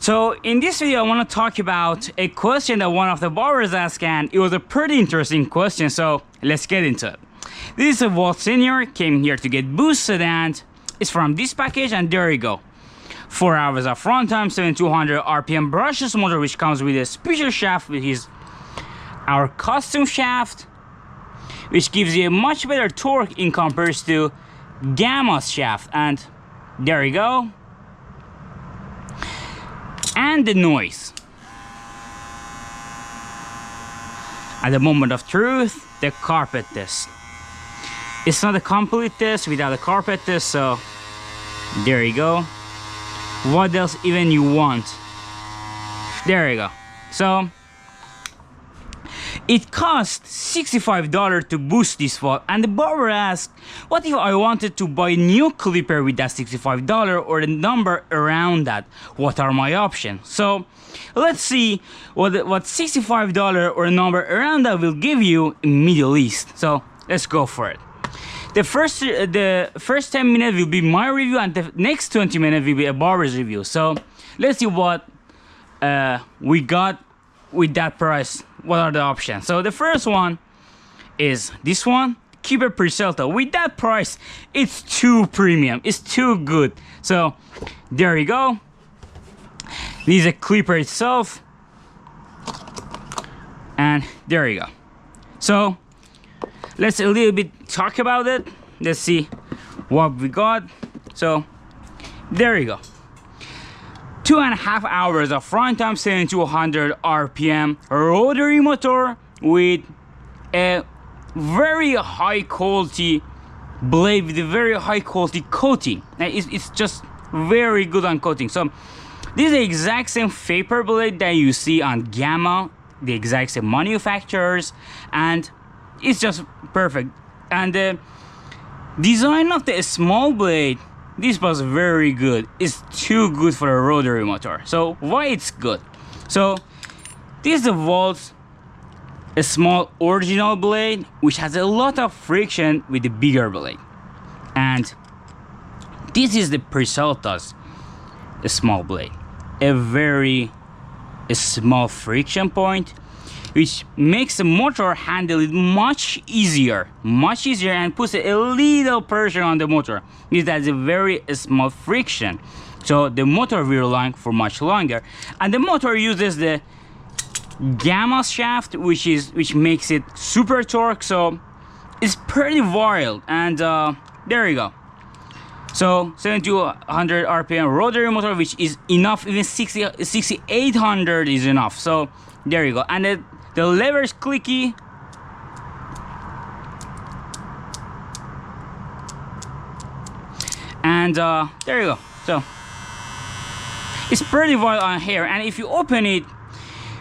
So in this video, I want to talk about a question that one of the barbers asked, and it was a pretty interesting question, so let's get into it. This is a Volt Senior, came here to get boosted, and it's from this package, and there you go. 4 hours of runtime, 7200 RPM brushless motor, which comes with a special shaft, which is our custom shaft, which gives you a much better torque in comparison to Gamma's shaft, and there you go. And the noise. At the moment of truth, the carpet test. It's not a complete test without a carpet test, so there you go. What else even you want? There you go. So it cost $65 to boost this Volt, and the barber asked, what if I wanted to buy a new clipper with that $65 or the number around that? What are my options? So let's see what $65 or a number around that will give you in Middle East. So let's go for it. The first 10 minutes will be my review, and the next 20 minutes will be a barber's review. So let's see what we got with that price. What are the options? So the first one is this one, Keeper Percelta. With that price, it's too premium, it's too good. So there you go. This is a clipper itself, and there you go. So let's a little bit talk about it. Let's see what we got. So there you go. 2.5 hours of runtime, 7200 RPM rotary motor with a very high quality blade with a very high quality coating. It's just very good on coating. So this is the exact same vapor blade that you see on Gamma, the exact same manufacturers, and it's just perfect. And the design of the small blade, this was very good. It's too good for a rotary motor. So why it's good? So this is the Volt, a small original blade which has a lot of friction with the bigger blade, and this is the Percelta's small blade, a very small friction point, which makes the motor handle it much easier, and puts a little pressure on the motor. It has a very small friction, so the motor will run for much longer. And the motor uses the Gamma shaft, which makes it super torque, so it's pretty wild. And there you go. So 7200 RPM rotary motor, which is enough. Even 6800 is enough. So there you go. And the lever is clicky. And there you go. So it's pretty wide on here, and if you open it,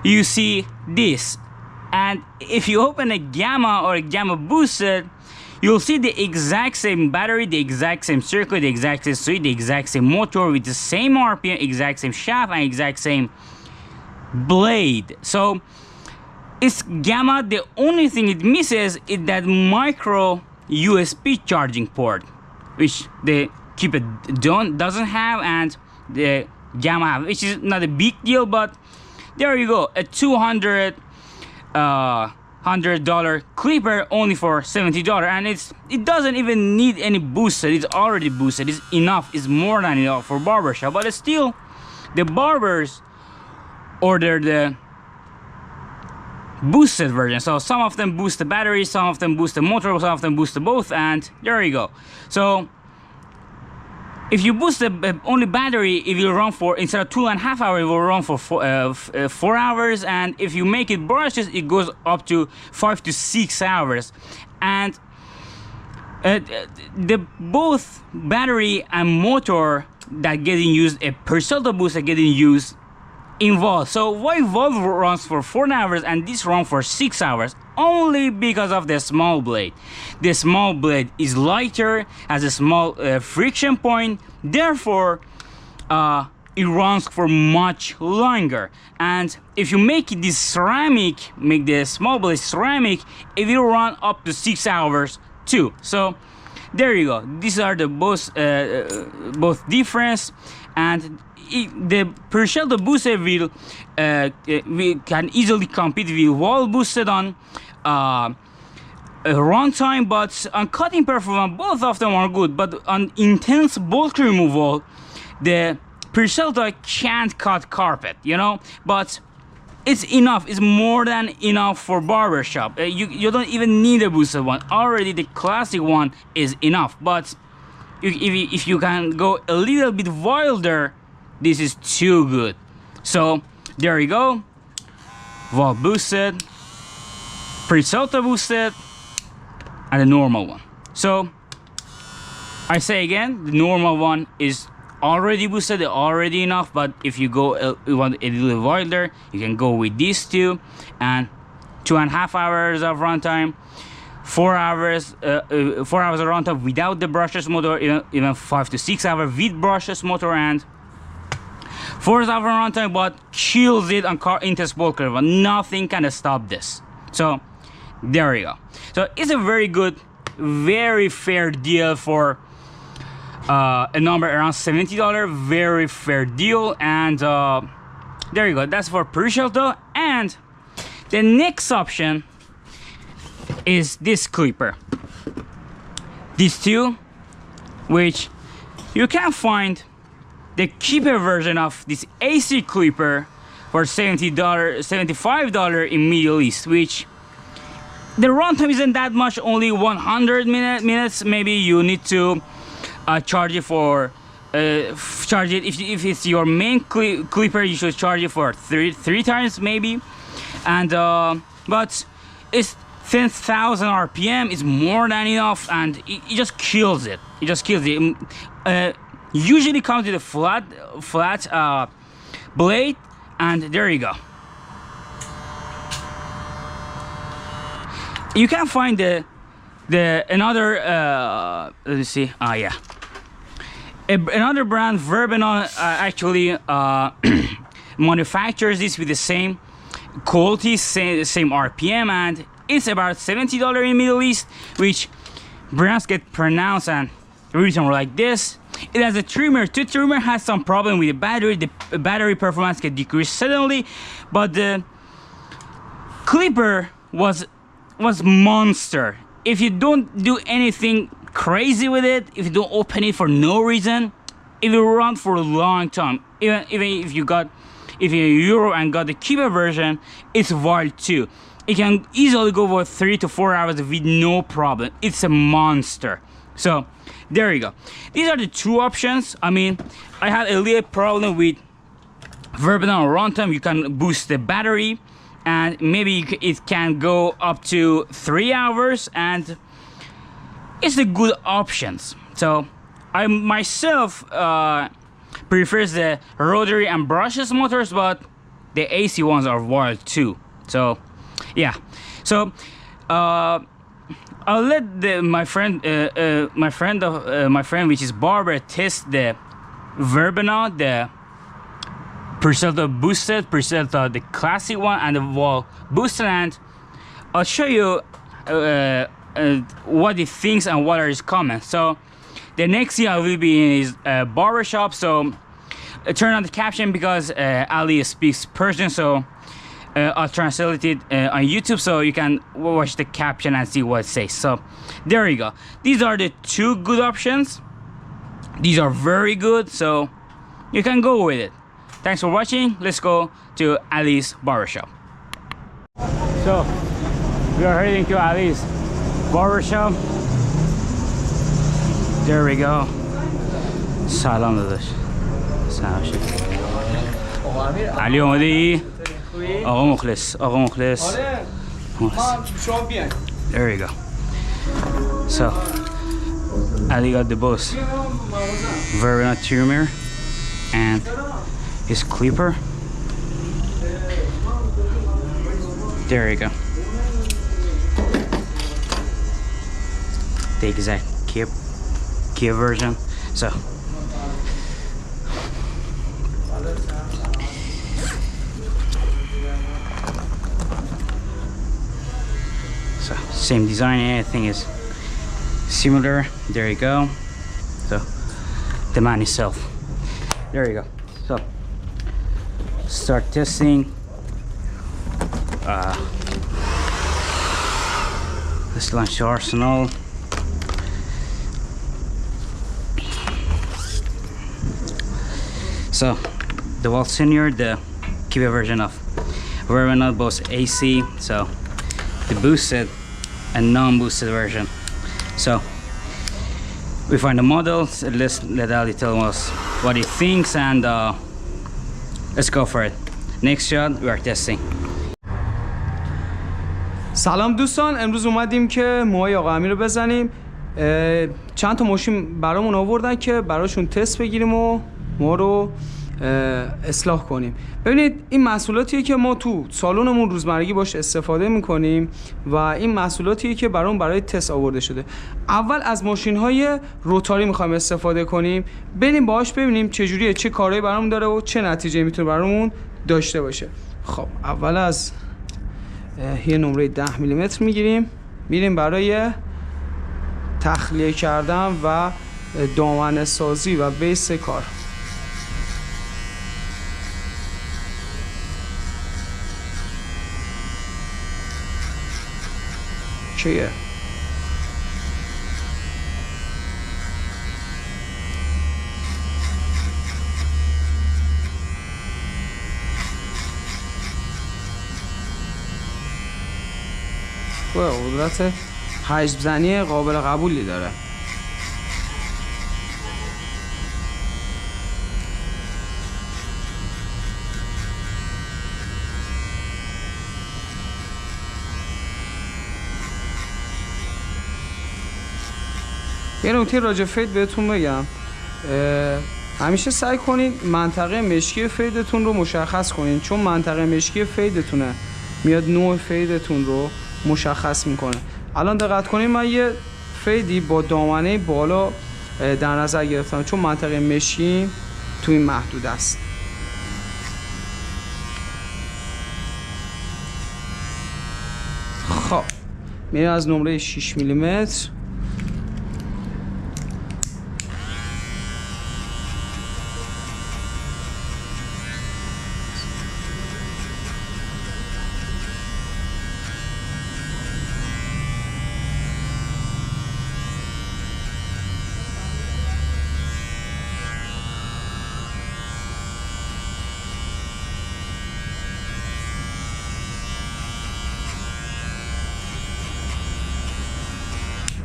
you see this. And if you open a Gamma or a Gamma boosted, you'll see the exact same battery, the exact same circuit, the exact same switch, the exact same motor with the same RPM, exact same shaft, and exact same blade. So it's Gamma. The only thing it misses is that micro USB charging port, which the Keeper doesn't have, and the Gamma have, which is not a big deal, but there you go. A $200 clipper only for $70, and it doesn't even need any booster. It's already boosted. It's enough. It's more than enough for barbershop. But still, the barbers order the boosted version. So some of them boost the battery, some of them boost the motor, some of them boost the both, and there you go. So if you boost the only battery, it will run for, instead of 2.5 hours, it will run for 4 hours. And if you make it brushless, it goes up to 5 to 6 hours. And the both battery and motor that getting used, a Percelta booster getting used in Volt. So why Volt runs for 4 hours and this runs for 6 hours? Only because of the small blade. The small blade is lighter, has a small friction point, therefore it runs for much longer. And if you make this ceramic, make the small blade ceramic, it will run up to 6 hours too. So there you go. These are the both difference, and the Percelto boosted will we can easily compete with wall boosted on runtime, but on cutting performance, both of them are good. But on intense bulk removal, the Percelto can't cut carpet, you know. But it's enough. It's more than enough for barbershop. You don't even need a boosted one. Already the classic one is enough. But if you can go a little bit wilder, this is too good. So there you go. Wall boosted, Percelto boosted, and the normal one. So I say again, the normal one is already boosted, already enough. But if you want a little wilder, you can go with these two, and 2.5 hours of runtime, 4 hours, 4 hours of runtime without the brushless motor, even 5 to 6 hours with brushless motor, and 4 hours runtime, but kills it on intense bulk removal. Nothing can stop this. So there you go. So it's a very good, very fair deal for a number around $70. Very fair deal. And there you go. That's for Percelto. And the next option is this clipper. These two, which you can find the cheaper version of this AC clipper for $70, $75 in Middle East, which the runtime isn't that much, only 100 minutes. Maybe you need to charge it for charge it if it's your main clipper. You should charge it for three times maybe. And but it's 10,000 RPM. It's more than enough, and it just kills it. It just kills it. Usually comes with a flat blade, and there you go. You can find another let's see, yeah, another brand, Verbena, actually manufactures this with the same quality, same RPM, and it's about $70 in Middle East, which brands get pronounced and written like this. It has a trimmer. The trimmer has some problem with the battery. The battery performance can decrease suddenly, but the clipper was monster. If you don't do anything crazy with it, if you don't open it for no reason, it will run for a long time. Even if you're Euro and got the cheaper version, it's wild too. It can easily go for 3 to 4 hours with no problem. It's a monster. So there you go. These are the two options. I mean, I had a little problem with Verbena runtime. You can boost the battery, and maybe it can go up to 3 hours, and it's the good options. So I myself prefers the rotary and brushless motors, but the AC ones are wild too. So yeah. So I'll let my friend which is Barber, test the Verbena, the Percelto boosted, Percelto the classic one, and the wall boosted, and I'll show you what he thinks and what are his comments. So the next thing I will be in his barbershop. So turn on the caption because Ali speaks Persian, so I'll translate it on YouTube so you can watch the caption and see what it says. So there you go. These are the two good options. These are very good, so you can go with it. Thanks for watching. Let's go to Ali's barbershop. So we are heading to Ali's barbershop. There we go. سلام داداش. سلام شد. علی اومدی؟ آقا مخلص. آقا مخلص. There you go. So Ali got the boss Verbena trimmer and his clipper. There you go. The exact key version. So same design, everything is similar. There you go. So the man itself. There you go. So start testing. Let's launch the Arsenal. So the Volt Senior, the Kiva version of Verona, both AC, so the boosted and non-boosted version. So we find the model, let's let Ali tell us what he thinks, and let's go for it. Next shot, we are testing. سلام دوستان، امروز اومدیم که موهای آقا امیر رو بزنیم. چند تا ماشین برامون آوردن که براشون تست بگیریم و ما رو اصلاح کنیم. ببینید این محصولاتیه که ما تو سالنمون روزمرگی باش استفاده میکنیم و این محصولاتیه که برای تست آورده شده. اول از ماشین‌های روتاری میخوایم استفاده کنیم، بریم باهاش ببینیم چه جوریه، چه کارایی برامون داره و چه نتیجه میتونه برامون داشته باشه. خب اول از یه نمره 10 میلیمتر میگیریم، میریم برای تخلیه کردن و دامنه سازی و بیس کار. چیه؟ قدرت حجم زنی قابل قبولی داره. یه نکته راجع فید بهتون بگم، همیشه سعی کنید منطقه مشکی فیدتون رو مشخص کنید، چون منطقه مشکی فیدتونه میاد نوع فیدتون رو مشخص میکنه. الان دقت کنید، من یه فیدی با دامنه بالا در نظر گرفتم چون منطقه مشکی تو این محدود است. خب میریم از نمره 6 میلیمتر.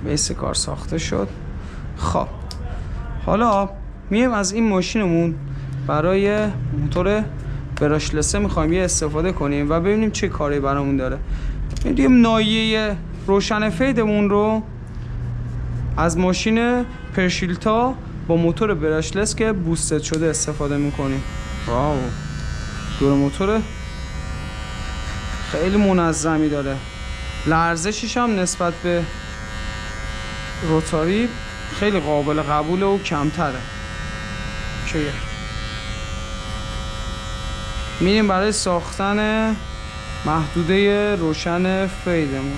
بیس کار ساخته شد. خب حالا میایم از این ماشینمون برای موتور براشلسه میخوایم یه استفاده کنیم و ببینیم چه کاری برامون داره. میریم ناحیه روشن فیدمون رو از ماشین پرشیلتا با موتور براشلس که بوستد شده استفاده میکنیم. واو، دور موتور خیلی منظمی داره، لرزشش هم نسبت به روتاری خیلی قابل قبوله و کمتره. چیه؟ میریم برای ساختن محدوده روشن فیدمون.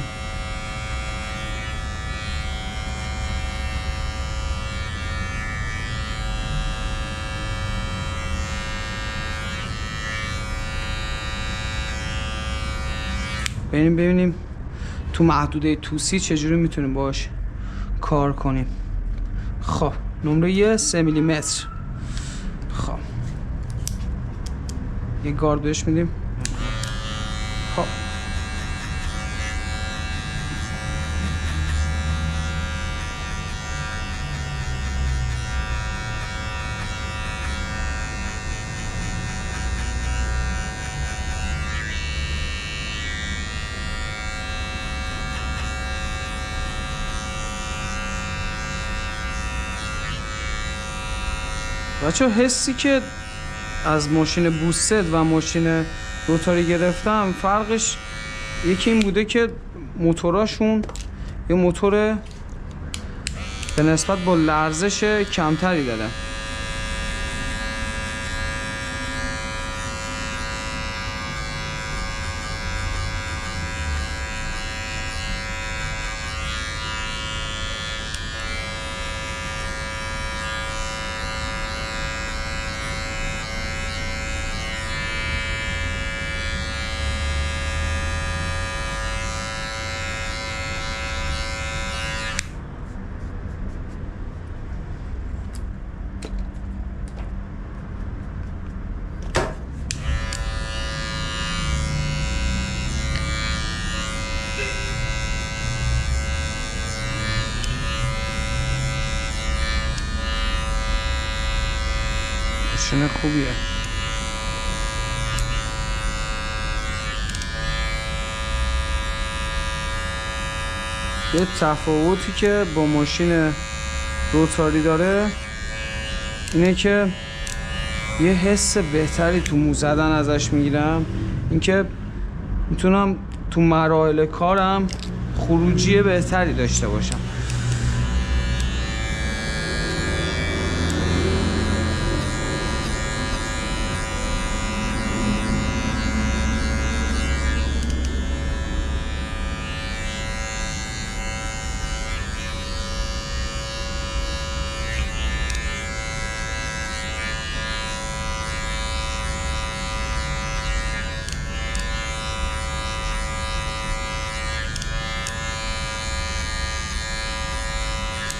بریم ببینیم تو محدوده توسی چجوری میتونیم باش کار کنیم. خب نمره 3 میلیمتر. خب یه گارد بهش میدیم. خب بچه حسی که از ماشین بوستد و ماشین روتاری گرفتم فرقش یکی این بوده که موتوراشون یه موتور به نسبت با لرزش کمتری داره. خوبیه. یه تفاوتی که با ماشین روتاری داره اینه که یه حس بهتری تو مو زدن ازش میگیرم، اینکه میتونم تو مراحل کارم خروجی بهتری داشته باشم.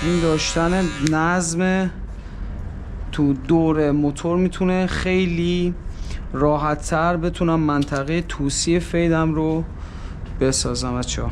این داشتن نظم تو دور موتور میتونه خیلی راحت تر بتونم منطقه توسی فیدم رو بسازم بچه‌ها.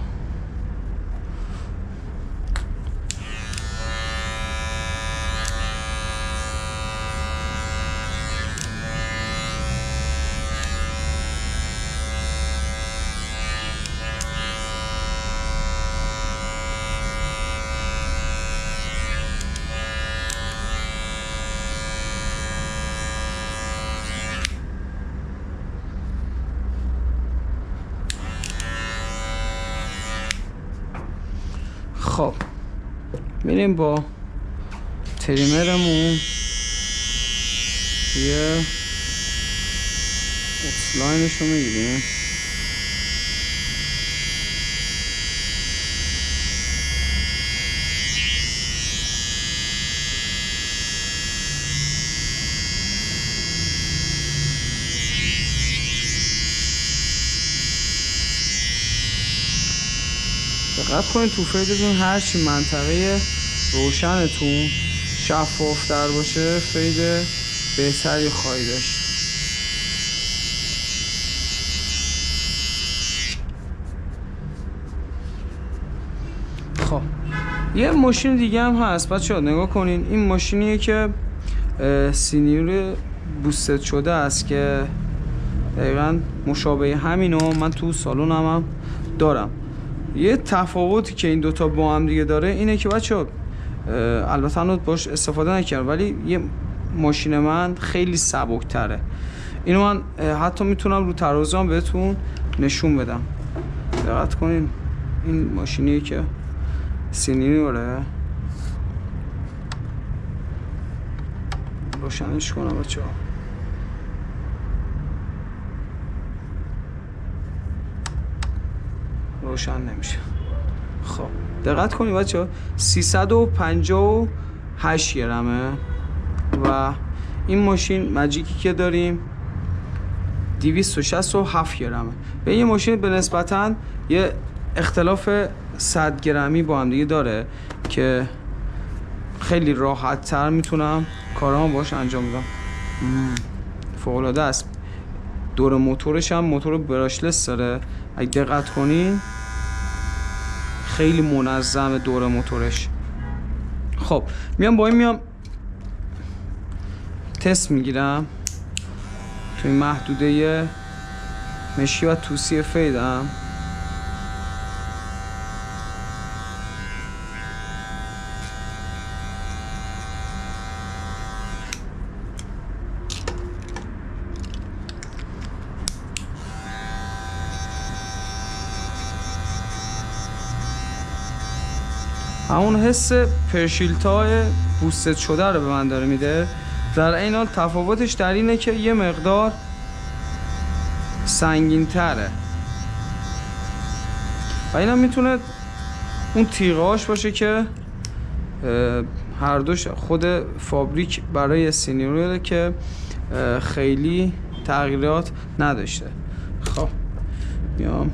خب میریم با تریمرمون یه اوتلاینش رو میگیریم. دقت کنید تو فیدتون هرچی منطقه روشنتون شفاف در باشه فید بهتری خواهید داشت. خب یه ماشین دیگه هم هست بچه‌ها، نگاه کنین. این ماشینیه که سینیور بوستد شده است که دقیقا مشابه همینو من تو سالونم هم دارم. یه تفاوتی که این دوتا با هم دیگه داره اینه که بچه‌ها البته هنوز باش استفاده نکردم ولی یه ماشین من خیلی سبک‌تره. اینو من حتی میتونم رو ترازو هم بهتون نشون بدم. دقت کنین این ماشینیه که سینیوره. روشنش کنم بچه‌ها. روشن نمیشه. خب دقت کنید بچه‌ها 358 گرمه و این ماشین ماجیکی که داریم 267 گرمه. به این ماشین به نسبتاً یه اختلاف 100 گرمی با هم دیگه داره که خیلی راحت تر میتونم کارامو باش انجام بدم. فوق العاده است. دور موتورش هم موتور براشلس داره. اگه دقت کنین خیلی منظم دور موتورش. خب میام تست میگیرم توی محدوده مشی و توسی فیدم. همون حس پرشیلتای بوستد شده رو به من داره میده. در این حال تفاوتش در اینه که یه مقدار سنگین تره و این هم میتونه اون تیغهاش باشه که هر دوش خود فابریک برای سینیور که خیلی تغییرات نداشته. خب میام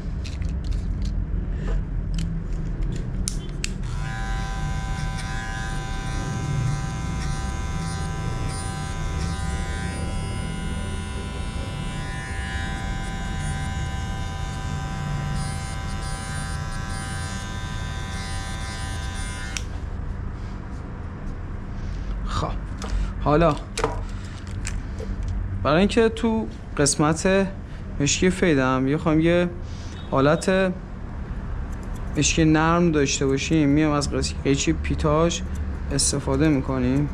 حالا برای اینکه تو قسمت مشکی فیدم یه حالت مشکی نرم داشته باشیم، میام از قیچی پیتاژ استفاده میکنیم.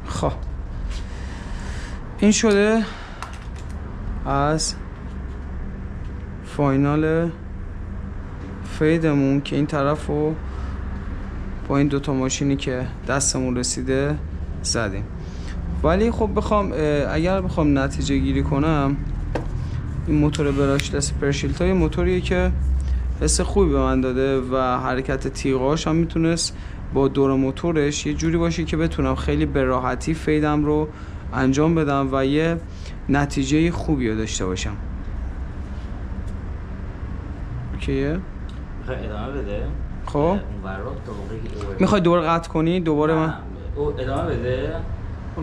خب این شده از فاینال فیدمون که این طرف رو با این دوتا ماشینی که دستمون رسیده زدیم. ولی خب اگر بخوام نتیجه گیری کنم، این موتور براشلس پرشیلتا یه موتوریه که حس خوبی به من داده و حرکت تیغاش هم میتونست با دور موتورش یه جوری باشه که بتونم خیلی به راحتی فیدم رو انجام بدم و یه نتیجه خوبی رو داشته باشم. اوکیه؟ میخوای ادامه بده؟ خب میخوای دوباره قطع کنی؟ دوباره من ادامه بده؟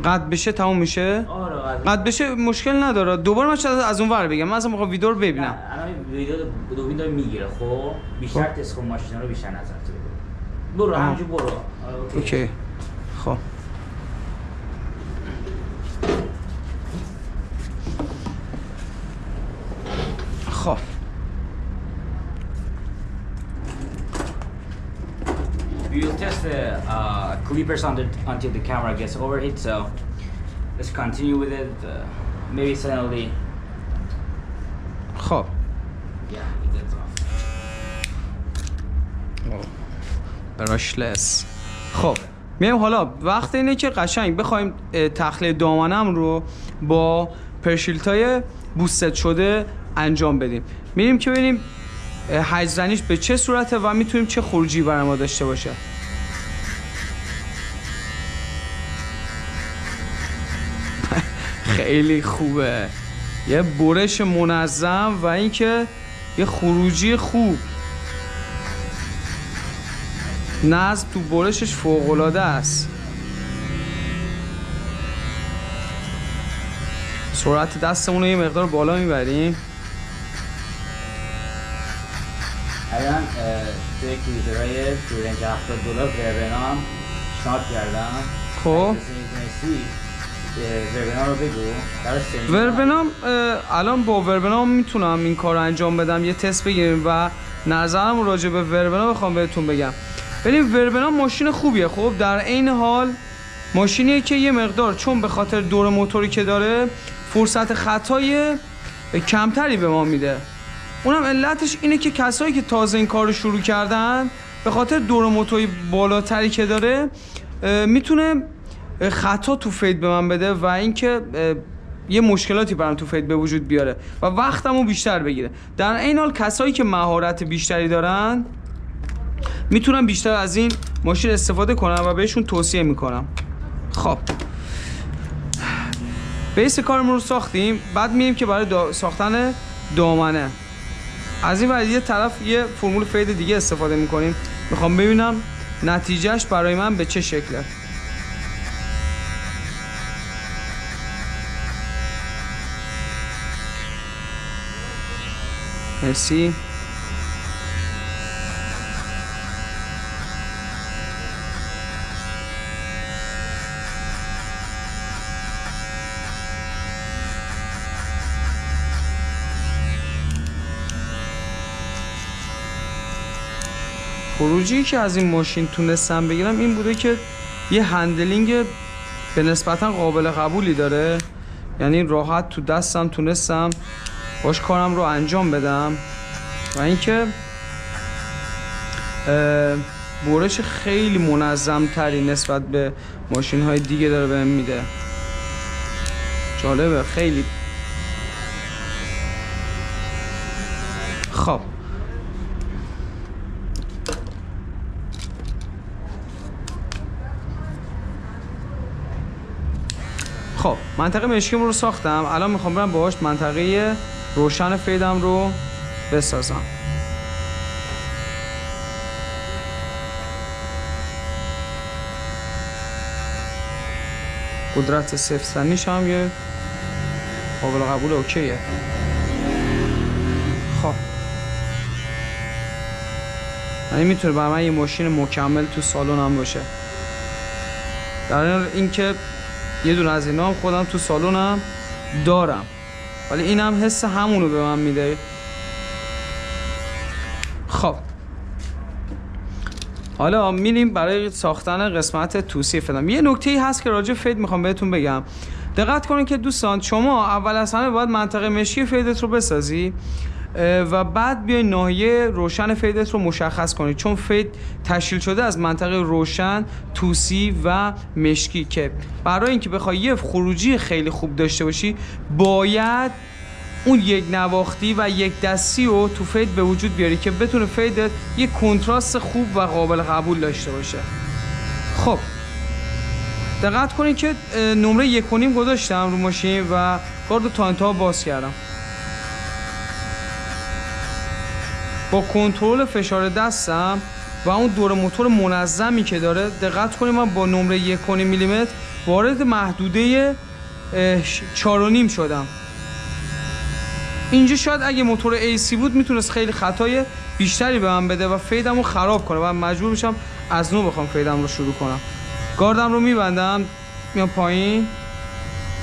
قطع بشه تموم میشه؟ آره قطع بشه مشکل نداره. دوباره من شاید از اون ور بگم، من اصلا میخوام ویدیو رو ببینم. الان ویدیو داره میگیره. خب بیشتر تست کن ماشین رو، بیشتر نظر برو همینجور برو. اوکی. خب We will test the clippers until the camera gets overheat, so let's continue with it. Maybe suddenly. خب Yeah, it gets off. براشلس. خب میایم حالا وقت اینه که قشنگ بخوایم تخلیه دامنم رو با پرشیلتای بوستد شده انجام بدیم. میریم که ببینیم حجزنیش به چه صورته و میتونیم چه خروجی برای ما داشته باشه. خیلی خوبه، یه برش منظم و اینکه یه خروجی خوب، نظم تو برشش فوق‌العاده است. سرعت دستمون رو یه مقدار بالا میبریم. الان توی کلیپرهای تو رنج $70 وربنام شارت کردم. خب وربنام رو بگو. وربنام الان با وربنام میتونم این کار رو انجام بدم، یه تست بگیریم و نظرم راجع به وربنام بخوام بهتون بگم. ببین وربنام ماشین خوبیه، خب در عین حال ماشینیه که یه مقدار چون به خاطر دور موتوری که داره فرصت خطای کمتری به ما میده. اونم علتش اینه که کسایی که تازه این کار رو شروع کردن به خاطر دور موتوری بالاتری که داره میتونه خطا تو فید به من بده و اینکه یه مشکلاتی برام تو فید به وجود بیاره و وقتمو بیشتر بگیره. در این حال کسایی که مهارت بیشتری دارن میتونن بیشتر از این ماشین استفاده کنن و بهشون توصیه میکنم. خب بیس کارمون رو ساختیم، بعد میریم که برای ساختن دامنه از این ور یه طرف یه فرمول فید دیگه استفاده میکنیم. میخوام ببینم نتیجهش برای من به چه شکله. مرسی. خروجی که از این ماشین تونستم بگیرم این بوده که یه هندلینگ به نسبتا قابل قبولی داره، یعنی راحت تو دستم تونستم باش کارم رو انجام بدم و اینکه برش خیلی منظم تری نسبت به ماشین های دیگه داره بهم میده. جالبه خیلی. خب خب منطقه مشکیم رو ساختم، الان میخوام برم باهاش منطقه روشن فیدم رو بسازم. قدرت صفر سنیش هم یه قابل قبول اوکیه. خب یعنی میتونه برای من یه ماشین مکمل تو سالن هم باشه. در این که یه دونه از اینا هم خودم تو سالنم دارم، ولی این هم حس همونو به من میده. خب حالا میریم برای ساختن قسمت توصیه فیدم. یه نکته‌ای هست که راجع فید میخوام بهتون بگم. دقت کنید که دوستان شما اول از همه باید منطقه مشکی فیدت رو بسازی و بعد بیای ناحیه روشن فیدت رو مشخص کنید، چون فید تشکیل شده از منطقه روشن، توسی و مشکی که برای اینکه بخوای یه خروجی خیلی خوب داشته باشی باید اون یک نواختی و یک دستی رو تو فید به وجود بیاری که بتونه فیدت یه کنتراست خوب و قابل قبول داشته باشه. خب دقت کنید که نمره 1.5 گذاشتم رو ماشین و گارد تا انتها باز کردم. با کنترل فشار دستم و اون دور موتور منظمی که داره، دقت کنید من با نمره 1.5 میلیمتر وارد محدوده 4.5 شدم. اینجا شاید اگه موتور AC بود میتونست خیلی خطای بیشتری به من بده و فیدم رو خراب کنه و مجبور میشم از نو بخوام فیدم رو شروع کنم. گاردم رو میبندم، میام پایین،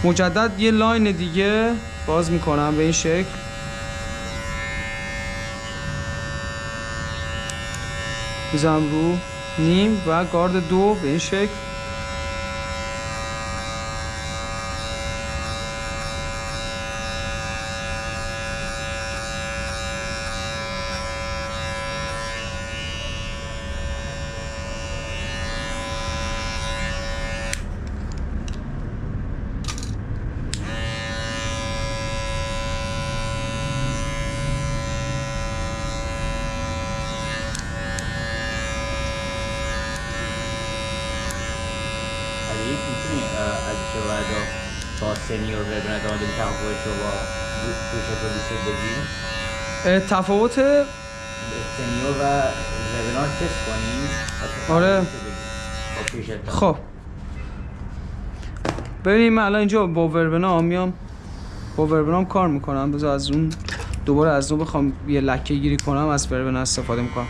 مجدد یه لاین دیگه باز میکنم به این شکل. میزنم رو نیم و گارد 2 به این شکل. میتونی از چه با سنیور وبنر در مورد تفاوتش رو با پوش پرولیست بگیم؟ تفاوت سنیور و وبنر تست کنیم. آره. خب ببینیم من الان اینجا با وربنا میام، با وربنا کار میکنم. بذار از اون دوباره از اون بخوام یه لکه گیری کنم از وربنا استفاده میکنم.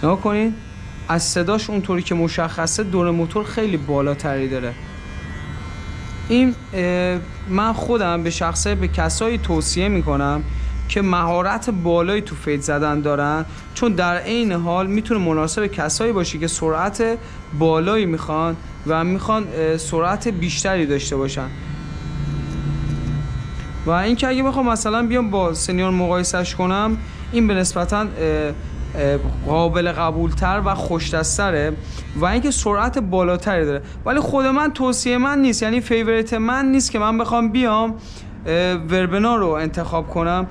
نگاه کنین از صداش اونطوری که مشخصه دور موتور خیلی بالاتری داره. این من خودم به شخصه به کسایی توصیه میکنم که مهارت بالایی تو فید زدن دارن، چون در عین حال میتونه مناسب کسایی باشه که سرعت بالایی میخوان و میخوان سرعت بیشتری داشته باشن. و اینکه اگه بخوام مثلا بیام با سنیور مقایسش کنم، این به نسبتاً قابل قبولتر و خوش‌دست‌تره و اینکه سرعت بالاتری داره، ولی خود من توصیه من نیست، یعنی فیوریت من نیست که من بخوام بیام وربنا رو انتخاب کنم.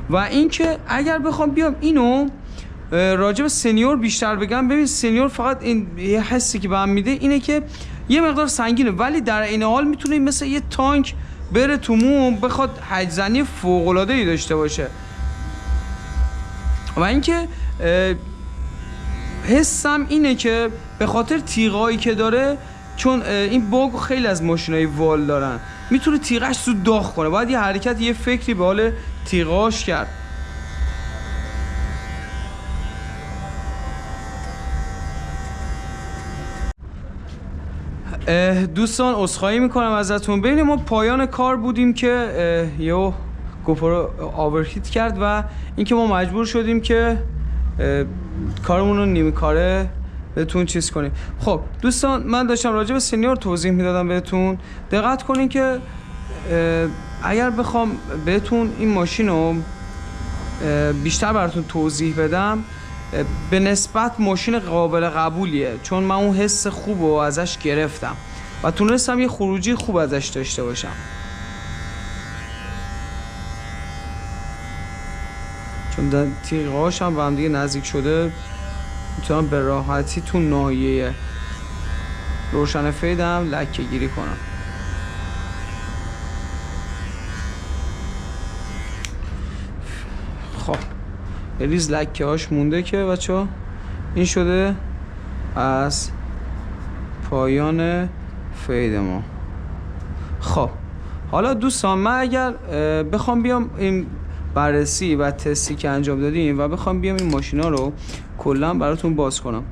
و اینکه اگر بخوام بیام اینو راجع به سنیور بیشتر بگم، ببین سنیور فقط این یه حسی که بهم میده اینه که یه مقدار سنگینه، ولی در این حال میتونه مثل یه تانک بره تو مو، بخواد حجم‌زنی فوق‌العاده‌ای داشته باشه. و اینکه حسم اینه که به خاطر تیغایی که داره، چون این باگ خیلی از ماشینای وال دارن، میتونه تیغش زود داغ کنه، باید یه حرکت یه فکری به حال تیغاش کرد. دوستان عذرخواهی میکنم ازتون. ببینیم ما پایان کار بودیم که یه گوپرو آورهیت کرد و اینکه ما مجبور شدیم که کارمون رو نیمه کاره بهتون چیز کنیم. خب دوستان من داشتم راجع به سنیور توضیح میدادم بهتون. دقت کنین که اگر بخوام بهتون این ماشین رو بیشتر براتون توضیح بدم، به نسبت ماشین قابل قبولیه، چون من اون حس خوب رو ازش گرفتم و تونستم یه خروجی خوب ازش داشته باشم. چون تیغهاش هم با هم دیگه نزدیک شده، میتونم به راحتی تو ناحیه روشن فیدم لکه گیری کنم. خب یه ریز لکه هاش مونده که بچه این شده از پایان فید ما. خب حالا دوستان من اگر بخوام بیام این بررسی و تستی که انجام دادیم و بخوام بیام این ماشینا رو کلا براتون باز کنم،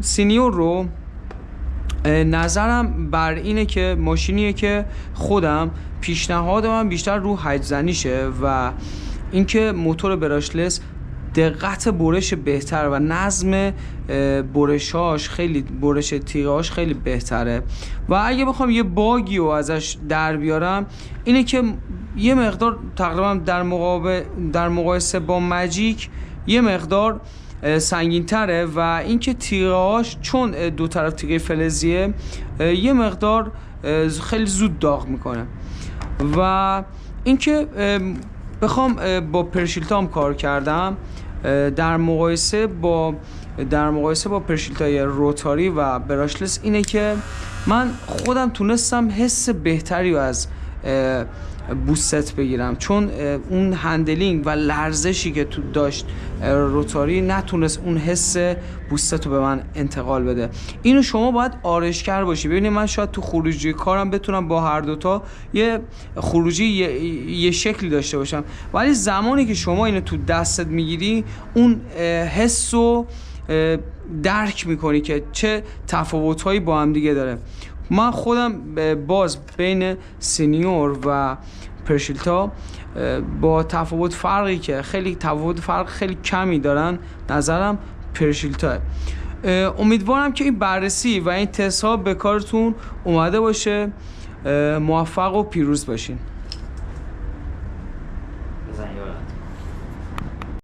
سینیور رو نظرم بر اینه که ماشینیه که خودم پیشنهاد من بیشتر رو هج زنیشه و اینکه موتور براشلس دقت برش بهتر و نظم برشاش خیلی، برش تیغاش خیلی بهتره. و اگه بخوام یه باگی رو ازش در بیارم اینه که یه مقدار تقریبا در مقایسه با ماجیک یه مقدار سنگین تره و اینکه تیغاش چون دو طرف تیغه فلزیه یه مقدار خیلی زود داغ میکنه. و اینکه بخوام با پرشیلتام کار کردم در مقایسه با پرشیلتای روتاری و براشلس اینه که من خودم تونستم حس بهتری رو از بوست بگیرم، چون اون هندلینگ و لرزشی که تو داشت روتاری نتونست اون حس بوست رو به من انتقال بده. اینو شما باید آرایشگر باشی. ببینید من شاید تو خروجی کارم بتونم با هر دوتا یه خروجی یه شکلی داشته باشم، ولی زمانی که شما اینو تو دستت میگیری اون حس رو درک میکنی که چه تفاوت‌هایی با هم دیگه داره. من خودم باز بین سینیور و پرشیلتا با فرقی که خیلی فرق خیلی کمی دارن، نظرم پرشیلتا. امیدوارم که این بررسی و این تست ها به کارتون اومده باشه. موفق و پیروز باشین.